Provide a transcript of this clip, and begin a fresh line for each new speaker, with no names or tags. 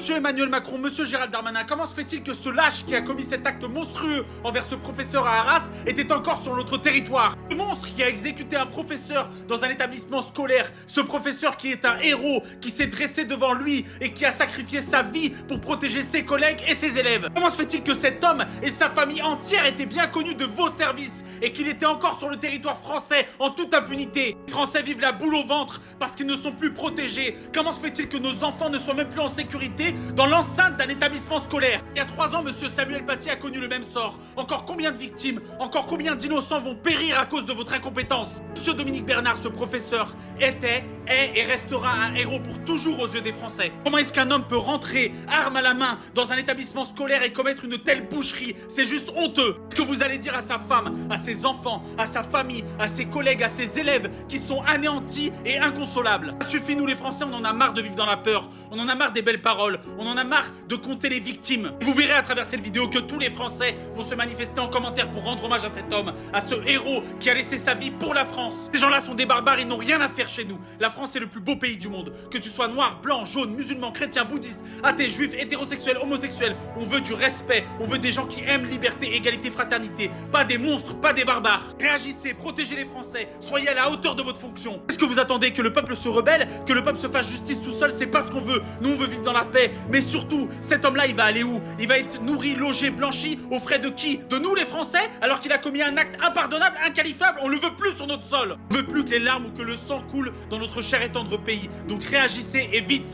Monsieur Emmanuel Macron, monsieur Gérald Darmanin, comment se fait-il que ce lâche qui a commis cet acte monstrueux envers ce professeur à Arras était encore sur notre territoire? Ce monstre qui a exécuté un professeur dans un établissement scolaire, ce professeur qui est un héros, qui s'est dressé devant lui et qui a sacrifié sa vie pour protéger ses collègues et ses élèves. Comment se fait-il que cet homme et sa famille entière étaient bien connus de vos services et qu'il était encore sur le territoire français en toute impunité? Les Français vivent la boule au ventre parce qu'ils ne sont plus protégés. Comment se fait-il que nos enfants ne soient même plus en sécurité dans l'enceinte d'un établissement scolaire? Il y a 3 ans, monsieur Samuel Paty a connu le même sort. Encore combien de victimes, encore combien d'innocents vont périr à cause de votre incompétence? Monsieur Dominique Bernard, ce professeur, était, est et restera un héros pour toujours aux yeux des Français. Comment est-ce qu'un homme peut rentrer, arme à la main, dans un établissement scolaire et commettre une telle boucherie? C'est juste honteux. Ce que vous allez dire à sa femme, à ses enfants, à sa famille, à ses collègues, à ses élèves qui sont anéantis et inconsolables. Ça suffit, nous les Français, on en a marre de vivre dans la peur, on en a marre des belles paroles, on en a marre de compter les victimes. Vous verrez à travers cette vidéo que tous les Français vont se manifester en commentaire pour rendre hommage à cet homme, à ce héros qui a laissé sa vie pour la France. Ces gens-là sont des barbares, ils n'ont rien à faire chez nous. La France est le plus beau pays du monde. Que tu sois noir, blanc, jaune, musulman, chrétien, bouddhiste, athée, juif, hétérosexuel, homosexuel, on veut du respect, on veut des gens qui aiment liberté, égalité, fraternité, pas des monstres, pas des barbares. Réagissez, protégez les Français, soyez à la hauteur de votre fonction. Est-ce que vous attendez que le peuple se rebelle, que le peuple se fasse justice tout seul? C'est pas ce qu'on veut. Nous on veut vivre dans la paix, mais surtout, cet homme-là, il va aller où? Il va être nourri, logé, blanchi, aux frais de qui? De nous les Français? Alors qu'il a commis un acte impardonnable, inqualifiable, on le veut plus sur notre sol. On veut plus que les larmes ou que le sang coule dans notre cher et tendre pays. Donc réagissez et vite.